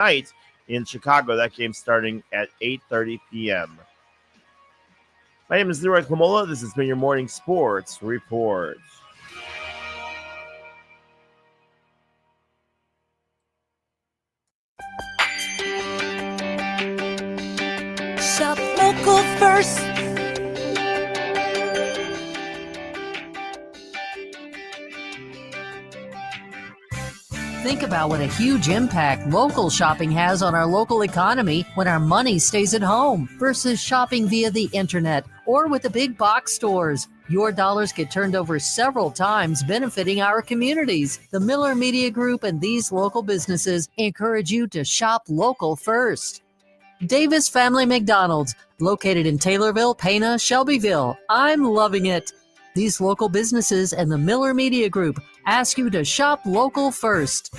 night in Chicago. That game starting at 8:30 p.m. My name is Leroy Clamola. This has been your morning sports report. Shop local first. Think about what a huge impact local shopping has on our local economy when our money stays at home versus shopping via the internet or with the big box stores. Your dollars get turned over several times, benefiting our communities. The Miller Media Group and these local businesses encourage you to shop local first. Davis Family McDonald's, located in Taylorville, Pana, Shelbyville. I'm loving it. These local businesses and the Miller Media Group ask you to shop local first.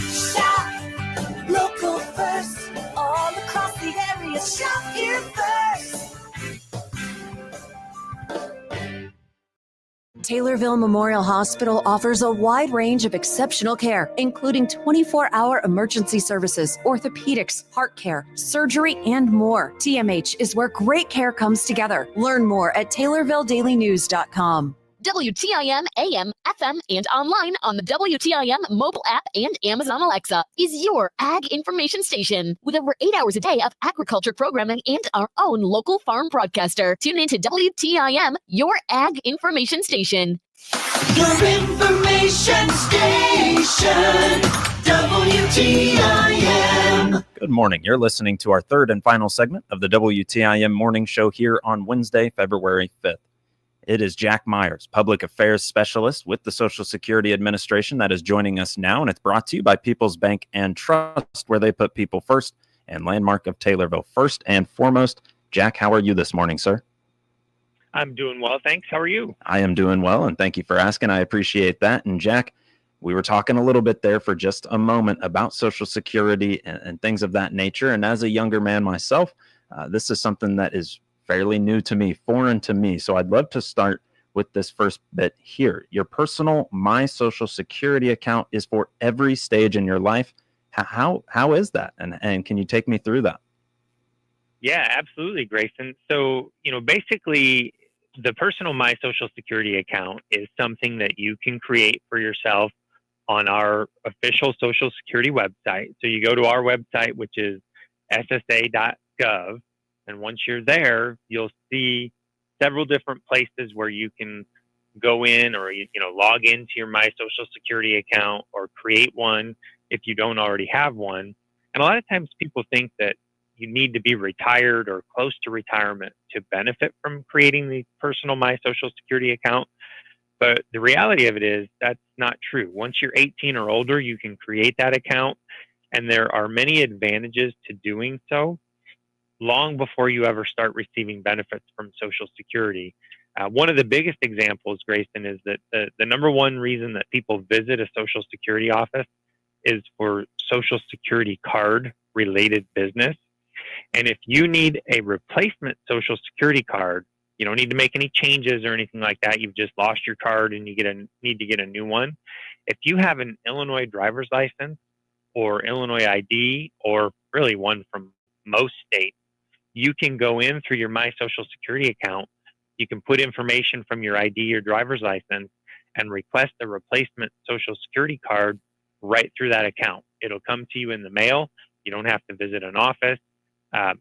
Shop local first. All across the area, shop here first. Taylorville Memorial Hospital offers a wide range of exceptional care, including 24-hour emergency services, orthopedics, heart care, surgery, and more. TMH is where great care comes together. Learn more at TaylorvilleDailyNews.com. WTIM AM, FM, and online on the WTIM mobile app and Amazon Alexa is your ag information station with over 8 hours a day of agriculture programming and our own local farm broadcaster. Tune in to WTIM, your ag information station. Your information station, WTIM. Good morning. You're listening to our third and final segment of the WTIM morning show here on Wednesday, February 5th. It is Jack Myers, Public Affairs Specialist with the Social Security Administration, that is joining us now, and it's brought to you by People's Bank and Trust, where they put people first, and Landmark of Taylorville first and foremost. Jack, how are you this morning, sir? I'm doing well, thanks. How are you? I am doing well, and thank you for asking. I appreciate that. And Jack, we were talking a little bit there for just a moment about Social Security and things of that nature, and as a younger man myself, this is something that is fairly new to me, foreign to me. So I'd love to start with this first bit here. Your personal My Social Security account is for every stage in your life. How is that? And can you take me through that? Yeah, absolutely, Grayson. So, basically the personal My Social Security account is something that you can create for yourself on our official Social Security website. So you go to our website, which is ssa.gov. And once you're there, you'll see several different places where you can go in or, log into your My Social Security account or create one if you don't already have one. And a lot of times people think that you need to be retired or close to retirement to benefit from creating the personal My Social Security account. But the reality of it is that's not true. Once you're 18 or older, you can create that account. And there are many advantages to doing so long before you ever start receiving benefits from Social Security. One of the biggest examples, Grayson, is that the number one reason that people visit a Social Security office is for Social Security card related business. And if you need a replacement Social Security card, you don't need to make any changes or anything like that. You've just lost your card and you need to get a new one. If you have an Illinois driver's license or Illinois ID, or really one from most states, you can go in through your My Social Security account. You can put information from your ID or driver's license and request a replacement Social Security card right through that account. It'll come to you in the mail. You don't have to visit an office.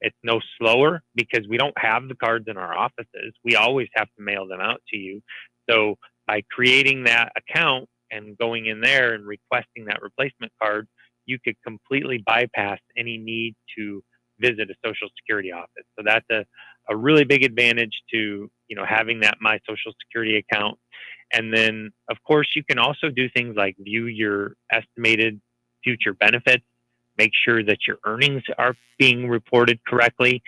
It's no slower because we don't have the cards in our offices. We always have to mail them out to you. So by creating that account and going in there and requesting that replacement card, you could completely bypass any need to visit a Social Security office. So that's a really big advantage to, having that My Social Security account. And then, of course, you can also do things like view your estimated future benefits, make sure that your earnings are being reported correctly.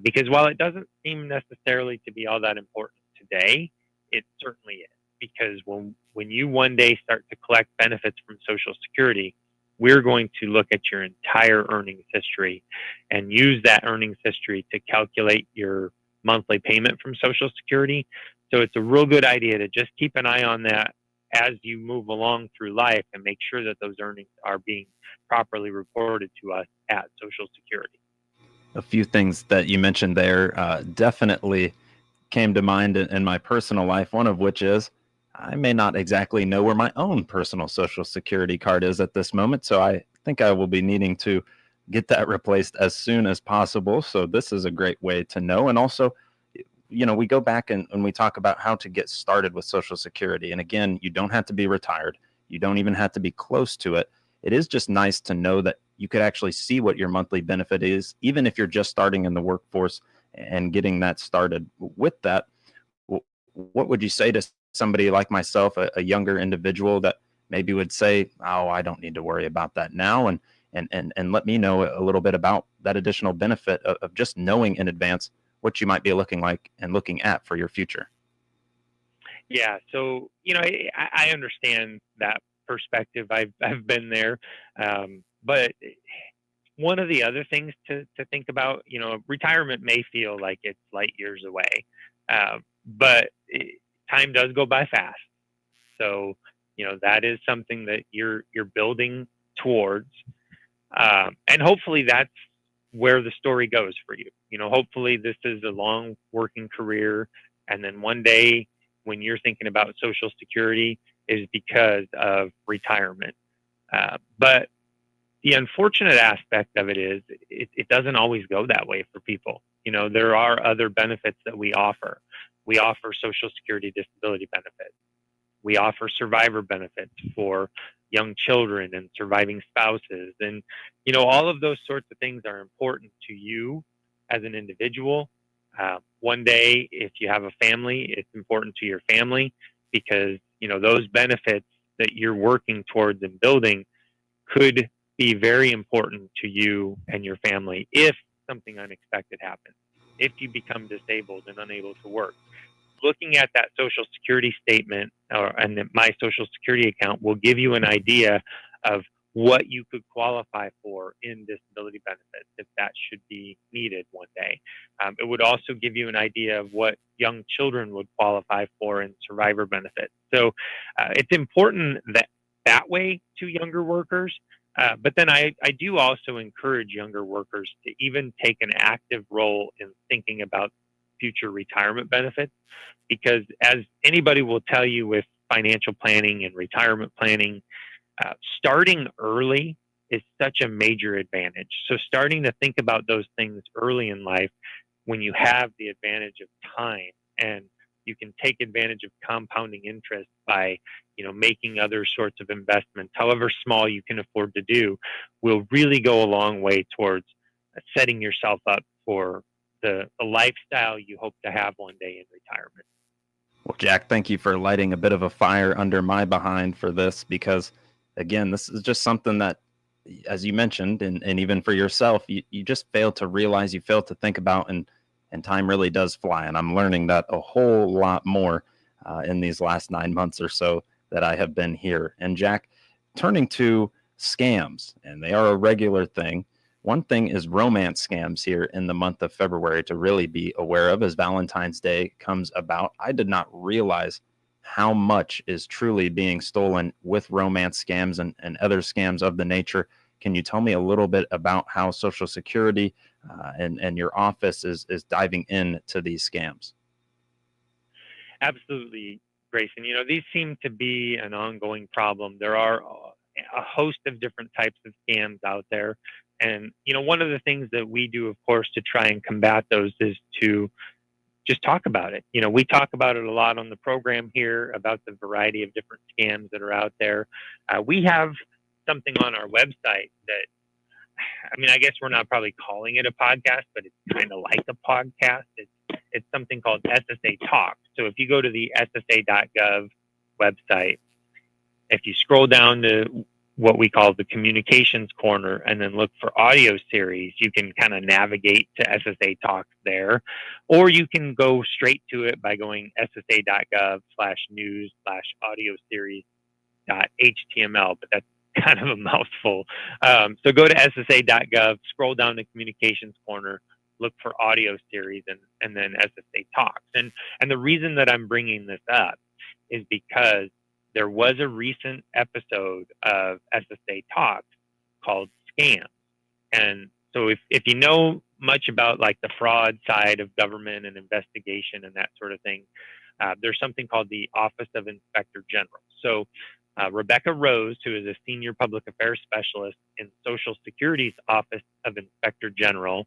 Because while it doesn't seem necessarily to be all that important today, it certainly is. Because when you one day start to collect benefits from Social Security, we're going to look at your entire earnings history and use that earnings history to calculate your monthly payment from Social Security. So it's a real good idea to just keep an eye on that as you move along through life and make sure that those earnings are being properly reported to us at Social Security. A few things that you mentioned there definitely came to mind in my personal life, one of which is I may not exactly know where my own personal Social Security card is at this moment. So I think I will be needing to get that replaced as soon as possible. So this is a great way to know. And also, we go back and we talk about how to get started with Social Security. And again, you don't have to be retired. You don't even have to be close to it. It is just nice to know that you could actually see what your monthly benefit is, even if you're just starting in the workforce and getting that started. With that, what would you say to somebody like myself, a younger individual that maybe would say, "Oh, I don't need to worry about that now," and let me know a little bit about that additional benefit of just knowing in advance what you might be looking at for your future? Yeah, so I understand that perspective. I've been there, but one of the other things to think about, retirement may feel like it's light years away, but time does go by fast. So that is something that you're building towards, and hopefully that's where the story goes for you. Hopefully this is a long working career, and then one day when you're thinking about Social Security is because of retirement. But the unfortunate aspect of it is it doesn't always go that way for people. There are other benefits that we offer. We offer Social Security disability benefits. We offer survivor benefits for young children and surviving spouses. And, all of those sorts of things are important to you as an individual. One day, if you have a family, it's important to your family because, those benefits that you're working towards and building could be very important to you and your family if something unexpected happens, if you become disabled and unable to work. Looking at that Social Security statement and my Social Security account will give you an idea of what you could qualify for in disability benefits if that should be needed one day. It would also give you an idea of what young children would qualify for in survivor benefits. So it's important that way to younger workers. But then I do also encourage younger workers to even take an active role in thinking about future retirement benefits, because as anybody will tell you with financial planning and retirement planning, starting early is such a major advantage. So starting to think about those things early in life when you have the advantage of time and you can take advantage of compounding interest by making other sorts of investments, however small you can afford to do, will really go a long way towards setting yourself up for the lifestyle you hope to have one day in retirement. Well, Jack, thank you for lighting a bit of a fire under my behind for this, because again, this is just something that, as you mentioned, and even for yourself, you just fail to realize, you fail to think about, and time really does fly. And I'm learning that a whole lot more in these last 9 months or so that I have been here. And Jack, turning to scams, and they are a regular thing. One thing is romance scams here in the month of February to really be aware of as Valentine's Day comes about. I did not realize how much is truly being stolen with romance scams and other scams of the nature. Can you tell me a little bit about how Social Security and your office is diving into these scams? Absolutely, Grayson. These seem to be an ongoing problem. There are a host of different types of scams out there. And, one of the things that we do, of course, to try and combat those is to just talk about it. We talk about it a lot on the program here about the variety of different scams that are out there. We have something on our website that, I guess we're not probably calling it a podcast, but it's kind of like a podcast. It's something called SSA Talk. So if you go to the SSA.gov website, if you scroll down to what we call the communications corner and then look for audio series, you can kind of navigate to SSA Talk there, or you can go straight to it by going ssa.gov/news/audio series.html, but that's kind of a mouthful. So go to ssa.gov, scroll down the communications corner, look for audio series and then SSA Talks. And the reason that I'm bringing this up is because there was a recent episode of SSA Talks called Scams. And so if you know much about like the fraud side of government and investigation and that sort of thing, there's something called the Office of Inspector General. So Rebecca Rose, who is a senior public affairs specialist in Social Security's Office of Inspector General,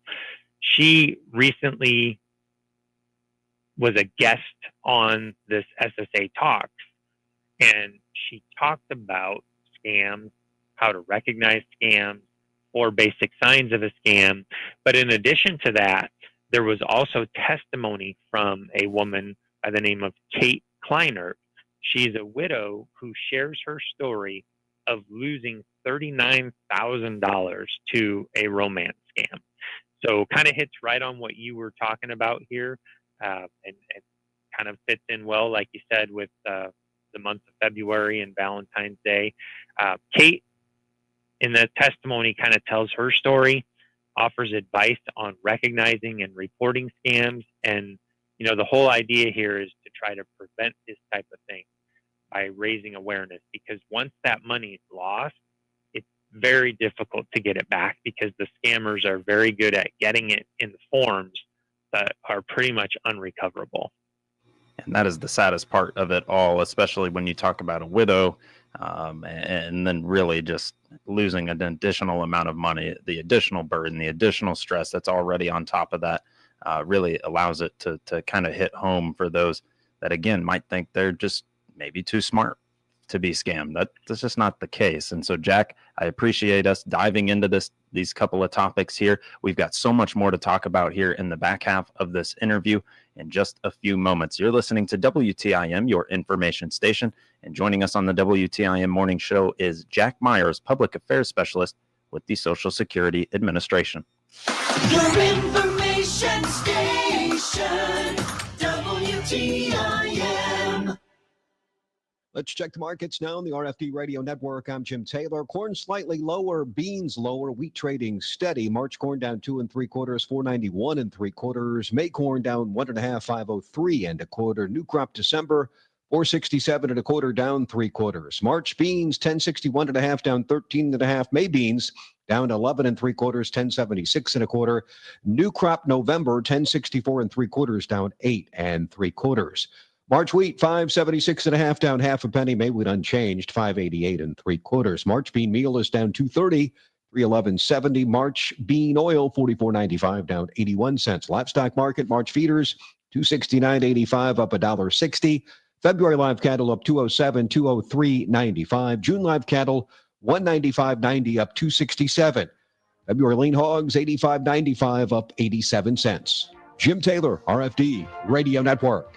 she recently was a guest on this SSA Talks, and she talked about scams, how to recognize scams, 4 basic signs of a scam. But in addition to that, there was also testimony from a woman by the name of Kate Kleinert. She's a widow who shares her story of losing $39,000 to a romance scam. So kind of hits right on what you were talking about here, and kind of fits in well, like you said, with the month of February and Valentine's Day. Kate, in the testimony, kind of tells her story, offers advice on recognizing and reporting scams. And, you know, the whole idea here is to try to prevent this type of thing by raising awareness, because once that money is lost, it's very difficult to get it back, because the scammers are very good at getting it in the forms that are pretty much unrecoverable. And that is the saddest part of it all, especially when you talk about a widow, and then really just losing an additional amount of money, the additional burden, the additional stress that's already on top of that, really allows it to kind of hit home for those that, again, might think they're just maybe too smart to be scammed. That's just not the case. And so, Jack, I appreciate us diving into these couple of topics here. We've got so much more to talk about here in the back half of this interview in just a few moments. You're listening to WTIM, your information station, and joining us on the WTIM Morning Show is Jack Myers, Public Affairs Specialist with the Social Security Administration. Your information station, WTIM. Let's check the markets now on the RFD Radio Network. I'm Jim Taylor. Corn slightly lower, beans lower, wheat trading steady. March corn down 2 3/4, 491 3/4. May corn down 1 1/2, 503 1/4. New crop December 467 1/4, down 3/4. March beans 1061 1/2, down 13 1/2. May beans down 11 3/4, 1076 1/4. New crop November 1064 3/4, down 8 3/4. March wheat 576 1/2, down 1/2 penny. May wheat unchanged 588 3/4. March bean meal is down 230, 311.70. March bean oil 44.95, down 81 cents. Livestock market March feeders 269.85, up $1.60. February live cattle up 207, 203.95. June live cattle 195.90, up 267. February lean hogs 85.95, up 87 cents. Jim Taylor, RFD Radio Network.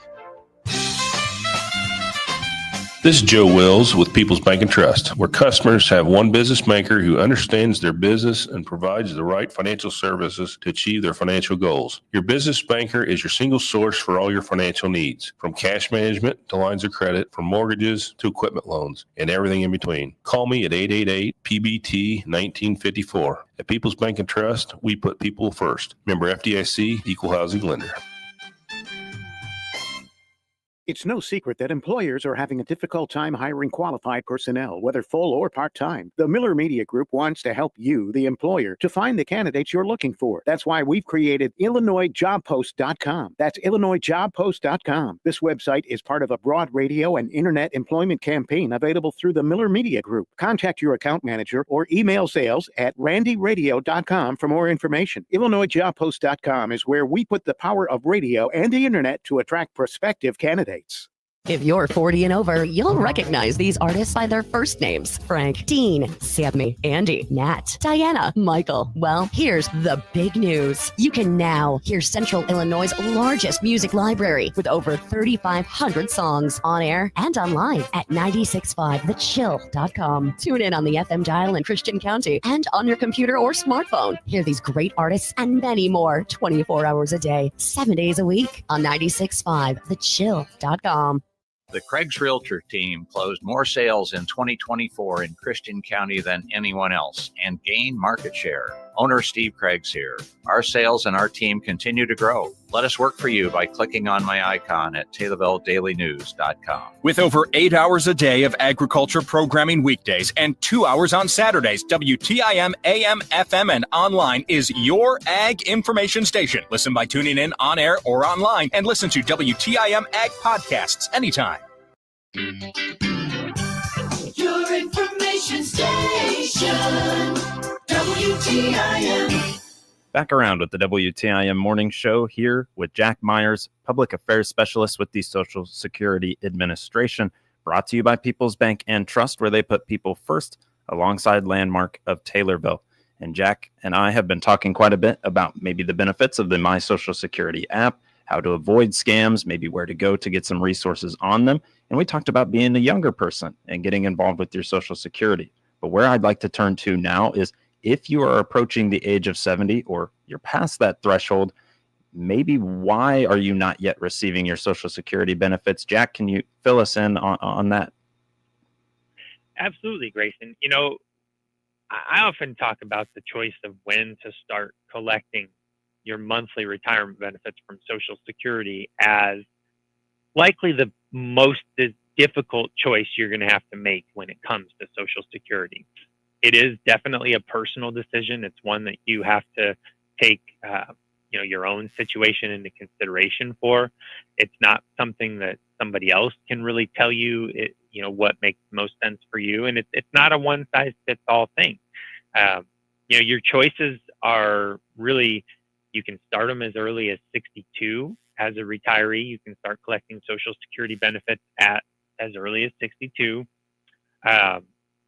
This is Joe Wills with People's Bank and Trust, where customers have one business banker who understands their business and provides the right financial services to achieve their financial goals. Your business banker is your single source for all your financial needs, from cash management to lines of credit, from mortgages to equipment loans, and everything in between. Call me at 888-PBT-1954. At People's Bank and Trust, we put people first. Member FDIC, Equal Housing Lender. It's no secret that employers are having a difficult time hiring qualified personnel, whether full or part-time. The Miller Media Group wants to help you, the employer, to find the candidates you're looking for. That's why we've created IllinoisJobPost.com. That's IllinoisJobPost.com. This website is part of a broad radio and internet employment campaign available through the Miller Media Group. Contact your account manager or email sales at randyradio.com for more information. IllinoisJobPost.com is where we put the power of radio and the internet to attract prospective candidates. If you're 40 and over, you'll recognize these artists by their first names: Frank, Dean, Sammy, Andy, Nat, Diana, Michael. Well, here's the big news. You can now hear Central Illinois' largest music library with over 3,500 songs on air and online at 965thechill.com. Tune in on the FM dial in Christian County and on your computer or smartphone. Hear these great artists and many more 24 hours a day, 7 days a week on 965thechill.com. The Craig's Realtor team closed more sales in 2024 in Christian County than anyone else and gained market share. Owner Steve Craig's here. Our sales and our team continue to grow. Let us work for you by clicking on my icon at TaylorvilleDailyNews.com. With over 8 hours a day of agriculture programming weekdays and 2 hours on Saturdays, WTIM AM, FM, and online is your ag information station. Listen by tuning in on air or online and listen to WTIM Ag podcasts anytime. Your information station, WTIM. Back around with the WTIM Morning Show here with Jack Myers, Public Affairs Specialist with the Social Security Administration, brought to you by People's Bank and Trust, where they put people first alongside Landmark of Taylorville. And Jack and I have been talking quite a bit about maybe the benefits of the My Social Security app, how to avoid scams, maybe where to go to get some resources on them. And we talked about being a younger person and getting involved with your Social Security. But where I'd like to turn to now is if you are approaching the age of 70 or you're past that threshold, maybe why are you not yet receiving your Social Security benefits? Jack, can you fill us in on that? Absolutely, Grayson. You know, I often talk about the choice of when to start collecting your monthly retirement benefits from Social Security as likely the most difficult choice you're going to have to make when it comes to Social Security. It is definitely a personal decision. It's one that you have to take, your own situation into consideration for. It's not something that somebody else can really tell you, what makes most sense for you. And it's not a one size fits all thing. Your choices are really, you can start them as early as 62. As a retiree, you can start collecting Social Security benefits at as early as 62.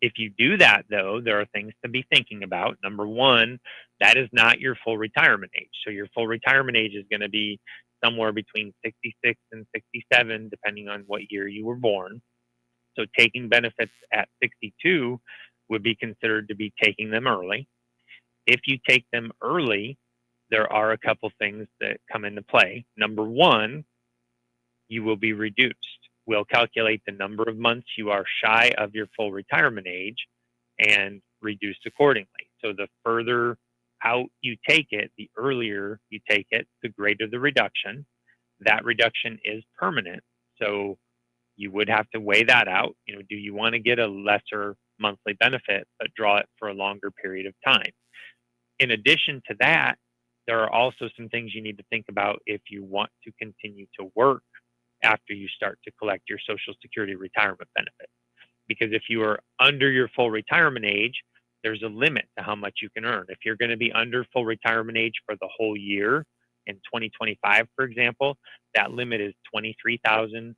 If you do that, though, there are things to be thinking about. Number one, that is not your full retirement age. So your full retirement age is going to be somewhere between 66 and 67, depending on what year you were born. So taking benefits at 62 would be considered to be taking them early. If you take them early, there are a couple things that come into play. Number one, you will be reduced. We'll calculate the number of months you are shy of your full retirement age and reduce accordingly. So the further out you take it, the earlier you take it, the greater the reduction. That reduction is permanent. So you would have to weigh that out. Do you want to get a lesser monthly benefit, but draw it for a longer period of time? In addition to that, there are also some things you need to think about if you want to continue to work after you start to collect your Social Security retirement benefit. Because if you are under your full retirement age, there's a limit to how much you can earn. If you're going to be under full retirement age for the whole year in 2025, for example, that limit is $23,400.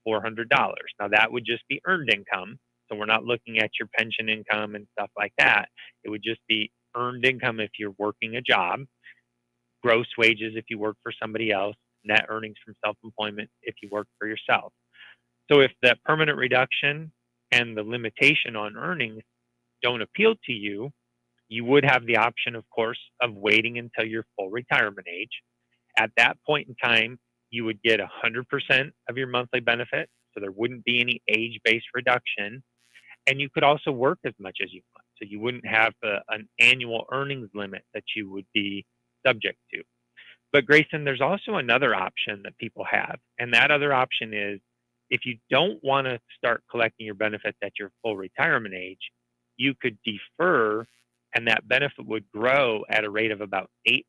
Now that would just be earned income. So we're not looking at your pension income and stuff like that. It would just be earned income if you're working a job, gross wages if you work for somebody else, net earnings from self-employment if you work for yourself. So if that permanent reduction and the limitation on earnings don't appeal to you, you would have the option, of course, of waiting until your full retirement age. At that point in time, you would get 100% of your monthly benefit, so there wouldn't be any age-based reduction. And you could also work as much as you want. So you wouldn't have an annual earnings limit that you would be subject to. But Grayson, there's also another option that people have. And that other option is if you don't want to start collecting your benefits at your full retirement age, you could defer and that benefit would grow at a rate of about 8%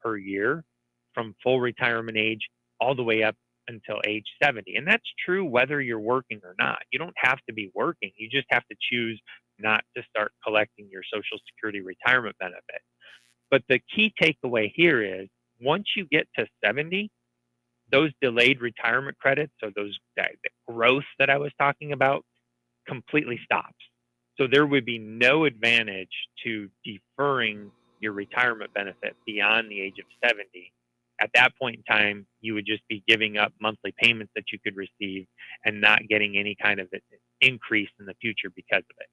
per year from full retirement age all the way up until age 70. And that's true whether you're working or not. You don't have to be working. You just have to choose not to start collecting your Social Security retirement benefit. But the key takeaway here is once you get to 70, those delayed retirement credits, or the growth that I was talking about, completely stops. So there would be no advantage to deferring your retirement benefit beyond the age of 70. At that point in time, you would just be giving up monthly payments that you could receive and not getting any kind of increase in the future because of it.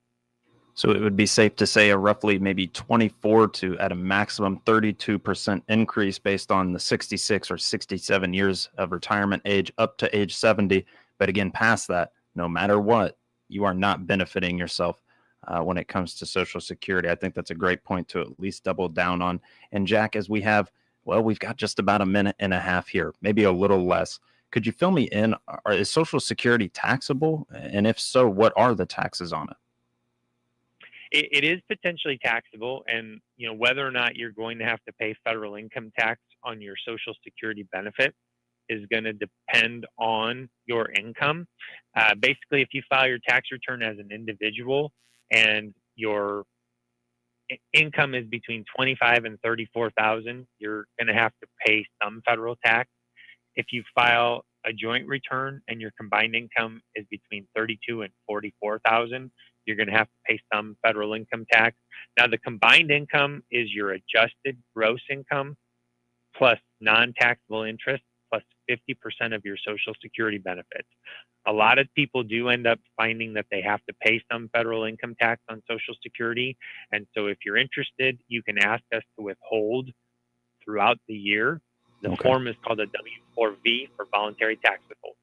So it would be safe to say a roughly maybe 24 to at a maximum 32% increase based on the 66 or 67 years of retirement age up to age 70. But again, past that, no matter what, you are not benefiting yourself when it comes to Social Security. I think that's a great point to at least double down on. And Jack, as we've got just about a minute and a half here, maybe a little less. Could you fill me in? Is Social Security taxable? And if so, what are the taxes on it? It is potentially taxable, and whether or not you're going to have to pay federal income tax on your Social Security benefit is going to depend on your income. Basically, if you file your tax return as an individual and your income is between 25 and 34,000, you're going to have to pay some federal tax. If you file a joint return and your combined income is between 32 and 44,000, you're going to have to pay some federal income tax. Now, the combined income is your adjusted gross income plus non-taxable interest plus 50% of your Social Security benefits. A lot of people do end up finding that they have to pay some federal income tax on Social Security. And so if you're interested, you can ask us to withhold throughout the year. The form is called a W-4V for voluntary tax withholding.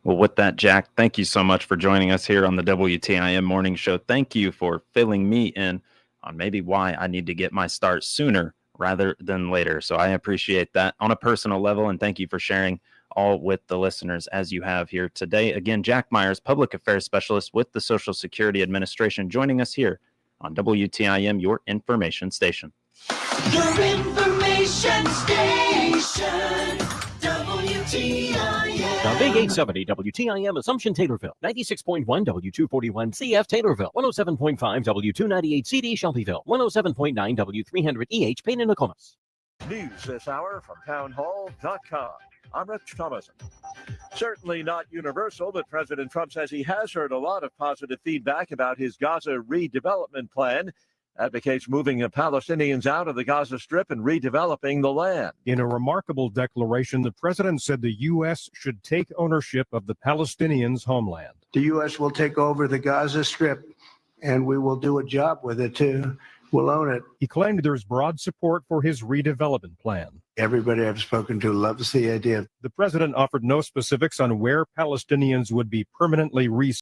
Well, with that, Jack, thank you so much for joining us here on the WTIM Morning Show. Thank you for filling me in on maybe why I need to get my start sooner rather than later. So I appreciate that on a personal level, and thank you for sharing all with the listeners as you have here today. Again, Jack Myers, Public Affairs Specialist with the Social Security Administration, joining us here on WTIM, your information station. Your information station, WTIM. The Big 870 WTIM Assumption Taylorville, 96.1 W241 CF Taylorville, 107.5 W298 CD Shelbyville, 107.9 W300 EH Payne and Nokomis. News this hour from townhall.com. I'm Rich Thomason. Certainly not universal, but President Trump says he has heard a lot of positive feedback about his Gaza redevelopment plan. Advocates moving the Palestinians out of the Gaza Strip and redeveloping the land. In a remarkable declaration, the president said the U.S. should take ownership of the Palestinians' homeland. The U.S. will take over the Gaza Strip, and we will do a job with it, too. We'll own it. He claimed there's broad support for his redevelopment plan. Everybody I've spoken to loves the idea. The president offered no specifics on where Palestinians would be permanently resettled.